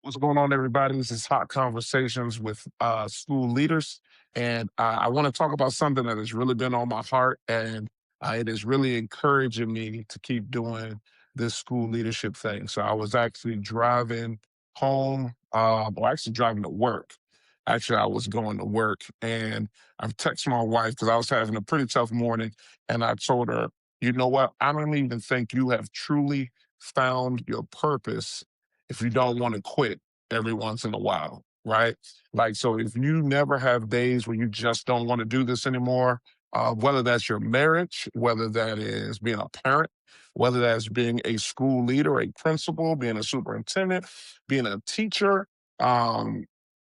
What's going on, everybody? This is Hot Conversations with school leaders. And I want to talk about something that has really been on my heart. And it is really encouraging me to keep doing this school leadership thing. So I was actually driving home, or actually driving to work. Actually, I was going to work and I've texted my wife because I was having a pretty tough morning. And I told her, you know what? I don't even think you have truly found your purpose if you don't want to quit every once in a while, right? Like, so if you never have days where you just don't want to do this anymore, whether that's your marriage, whether that is being a parent, whether that's being a school leader, a principal, being a superintendent, being a teacher, um,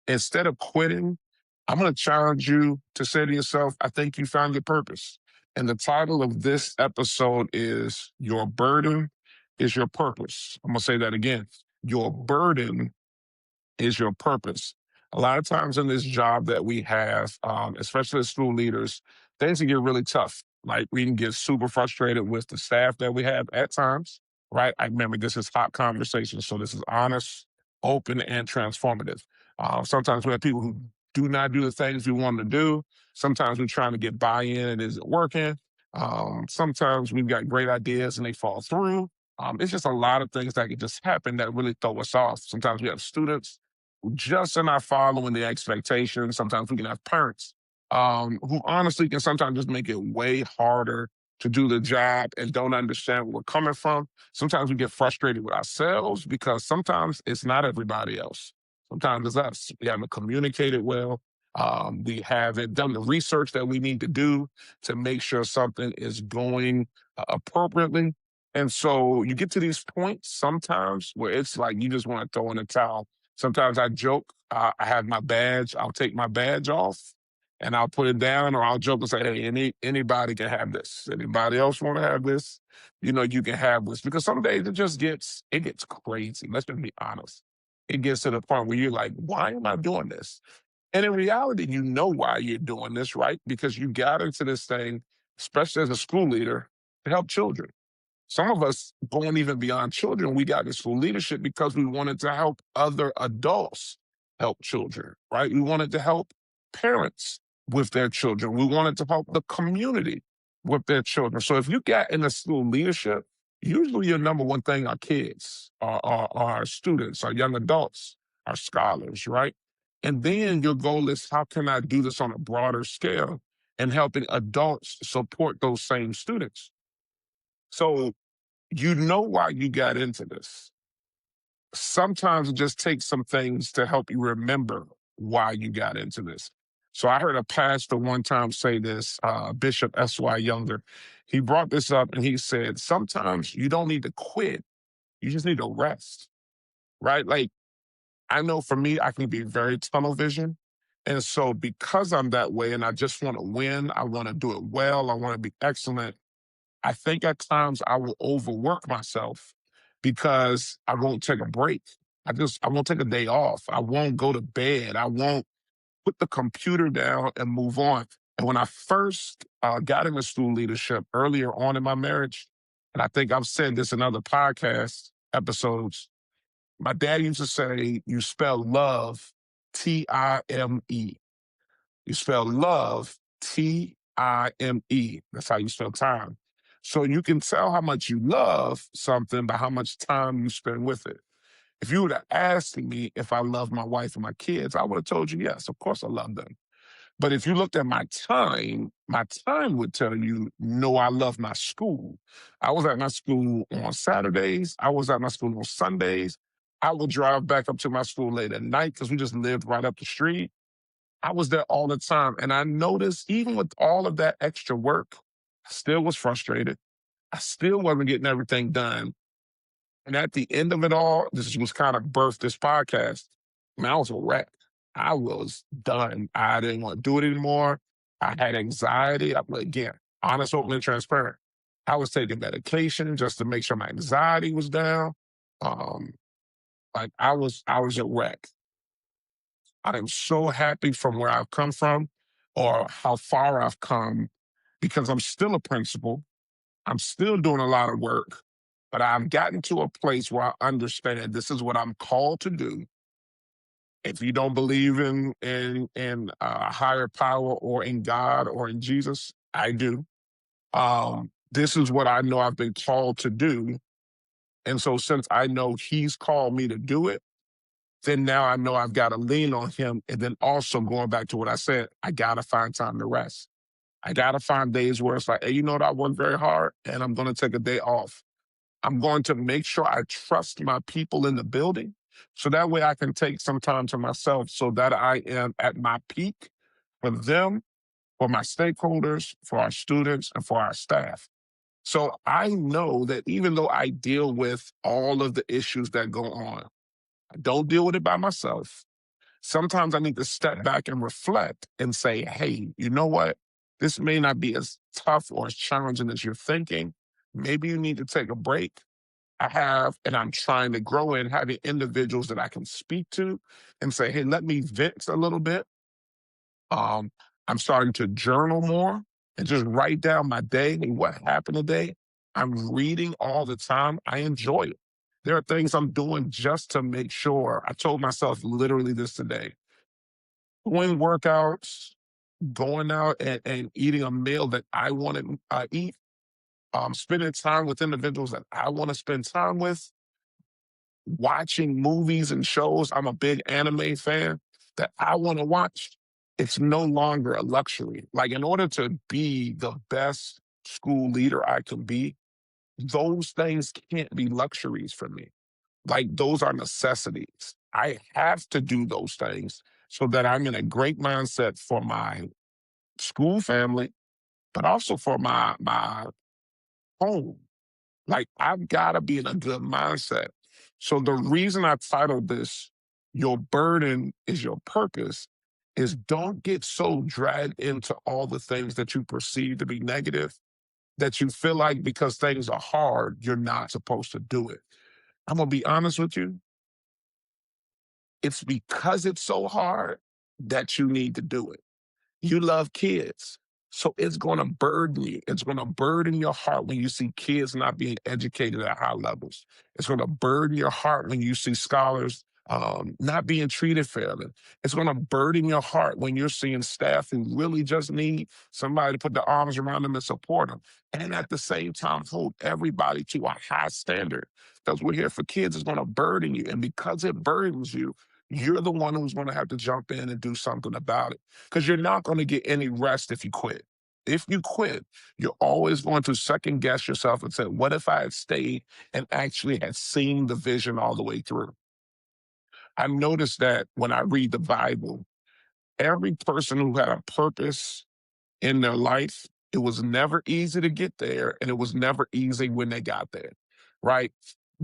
instead of quitting, I'm going to challenge you to say to yourself, I think you found your purpose. And the title of this episode is Your Burden is Your Purpose. I'm going to say that again. Your burden is your purpose. A lot of times in this job that we have, especially as school leaders, things can get really tough. Like we can get super frustrated with the staff that we have at times, right? I remember this is hot conversation, so this is honest, open, and transformative. Sometimes we have people who do not do the things we want to do. Sometimes we're trying to get buy-in and it isn't working. Sometimes we've got great ideas and they fall through. It's just a lot of things that can just happen that really throw us off. Sometimes we have students who just are not following the expectations. Sometimes we can have parents who honestly can sometimes just make it way harder to do the job and don't understand where we're coming from. Sometimes we get frustrated with ourselves because sometimes it's not everybody else. Sometimes it's us. We haven't communicated well. We haven't done the research that we need to do to make sure something is going appropriately. And so you get to these points sometimes where it's like you just want to throw in a towel. Sometimes I joke, I have my badge, I'll take my badge off and I'll put it down, or I'll joke and say, hey, anybody can have this. Anybody else want to have this? You know, you can have this. Because some days it gets crazy. Let's just be honest. It gets to the point where you're like, why am I doing this? And in reality, you know why you're doing this, right? Because you got into this thing, especially as a school leader, to help children. Some of us going even beyond children, we got into school leadership because we wanted to help other adults help children, right? We wanted to help parents with their children. We wanted to help the community with their children. So if you got into school leadership, usually your number one thing are kids, are students, are young adults, are scholars, right? And then your goal is how can I do this on a broader scale and helping adults support those same students? So you know why you got into this. Sometimes it just takes some things to help you remember why you got into this. So I heard a pastor one time say this, Bishop S.Y. Younger. He brought this up and he said, sometimes you don't need to quit. You just need to rest, right? Like I know for me, I can be very tunnel vision. And so because I'm that way and I just want to win, I want to do it well, I want to be excellent, I think at times I will overwork myself because I won't take a break. I won't take a day off. I won't go to bed. I won't put the computer down and move on. And when I first got into school leadership earlier on in my marriage, and I think I've said this in other podcast episodes, my dad used to say, you spell love Time. You spell love Time. That's how you spell time. So you can tell how much you love something by how much time you spend with it. If you would have asked me if I love my wife and my kids, I would have told you, yes, of course I love them. But if you looked at my time would tell you, no, I love my school. I was at my school on Saturdays. I was at my school on Sundays. I would drive back up to my school late at night because we just lived right up the street. I was there all the time. And I noticed even with all of that extra work, I still was frustrated. I still wasn't getting everything done. And at the end of it all, this was kind of birthed this podcast. Man, I was a wreck. I was done. I didn't want to do it anymore. I had anxiety. Again, honest, open, and transparent. I was taking medication just to make sure my anxiety was down. Um, like I was a wreck. I am so happy from where I've come from or how far I've come because I'm still a principal. I'm still doing a lot of work, but I've gotten to a place where I understand this is what I'm called to do. If you don't believe in a higher power or in God or in Jesus, I do. This is what I know I've been called to do. And so since I know he's called me to do it, then now I know I've got to lean on him. And then also going back to what I said, I got to find time to rest. I got to find days where it's like, hey, you know what? I work very hard and I'm going to take a day off. I'm going to make sure I trust my people in the building so that way I can take some time to myself so that I am at my peak for them, for my stakeholders, for our students, and for our staff. So I know that even though I deal with all of the issues that go on, I don't deal with it by myself. Sometimes I need to step back and reflect and say, hey, you know what? This may not be as tough or as challenging as you're thinking. Maybe you need to take a break. I have, and I'm trying to grow in having individuals that I can speak to and say, hey, let me vent a little bit. Um, I'm starting to journal more and just write down my day and what happened today. I'm reading all the time. I enjoy it. There are things I'm doing just to make sure. I told myself literally this today, doing workouts, going out and eating a meal that I want to eat, spending time with individuals that I want to spend time with, watching movies and shows. I'm a big anime fan that I want to watch. It's no longer a luxury. Like, in order to be the best school leader I can be, those things can't be luxuries for me. Like, those are necessities. I have to do those things so that I'm in a great mindset for my school family, but also for my home. Like, I've got to be in a good mindset. So the reason I titled this, Your Burden is Your Purpose, is don't get so dragged into all the things that you perceive to be negative that you feel like because things are hard, you're not supposed to do it. I'm going to be honest with you. It's because it's so hard that you need to do it. You love kids. So it's going to burden you. It's going to burden your heart when you see kids not being educated at high levels. It's going to burden your heart when you see scholars not being treated fairly. It's going to burden your heart when you're seeing staff who really just need somebody to put their arms around them and support them. And at the same time, hold everybody to a high standard. Because we're here for kids, it's going to burden you. And because it burdens you, you're the one who's going to have to jump in and do something about it because you're not going to get any rest if you quit. If you quit, you're always going to second guess yourself and say, what if I had stayed and actually had seen the vision all the way through? I've noticed that when I read the Bible, every person who had a purpose in their life, it was never easy to get there and it was never easy when they got there, right?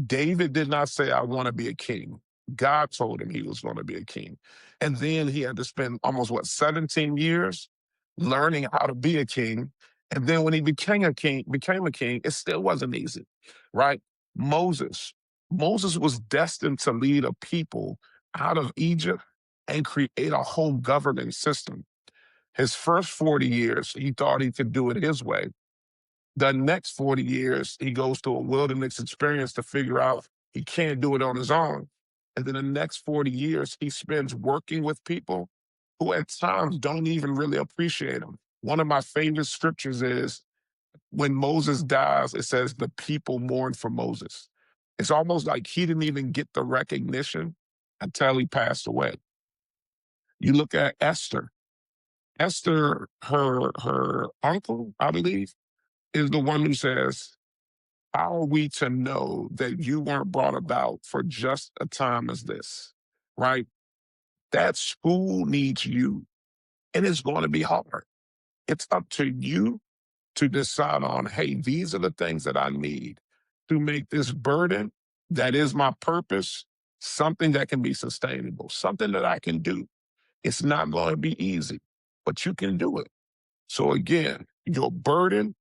David did not say, I want to be a king. God told him he was going to be a king. And then he had to spend almost, 17 years learning how to be a king. And then when he became a king, it still wasn't easy, right? Moses. Moses was destined to lead a people out of Egypt and create a whole governing system. His first 40 years, he thought he could do it his way. The next 40 years, he goes through a wilderness experience to figure out he can't do it on his own. And then the next 40 years, he spends working with people who at times don't even really appreciate him. One of my favorite scriptures is when Moses dies, it says the people mourn for Moses. It's almost like he didn't even get the recognition until he passed away. You look at Esther. Esther, her uncle, I believe, is the one who says, how are we to know that you weren't brought about for just a time as this? Right? That school needs you, and it's going to be hard. It's up to you to decide on, hey, these are the things that I need to make this burden that is my purpose something that can be sustainable, something that I can do. It's not going to be easy, but you can do it. So again, your burden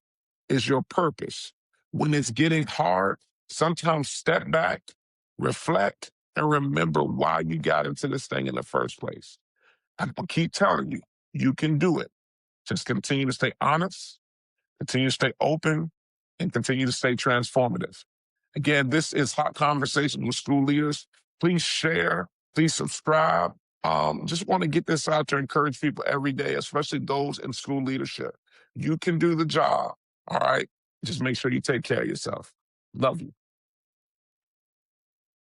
is your purpose. When it's getting hard, sometimes step back, reflect, and remember why you got into this thing in the first place. I keep telling you, you can do it. Just continue to stay honest, continue to stay open, and continue to stay transformative. Again, this is Hot Conversations with School Leaders. Please share, please subscribe, Just want to get this out to encourage people every day, especially those in school leadership. You can do the job. All right. Just make sure you take care of yourself. Love you.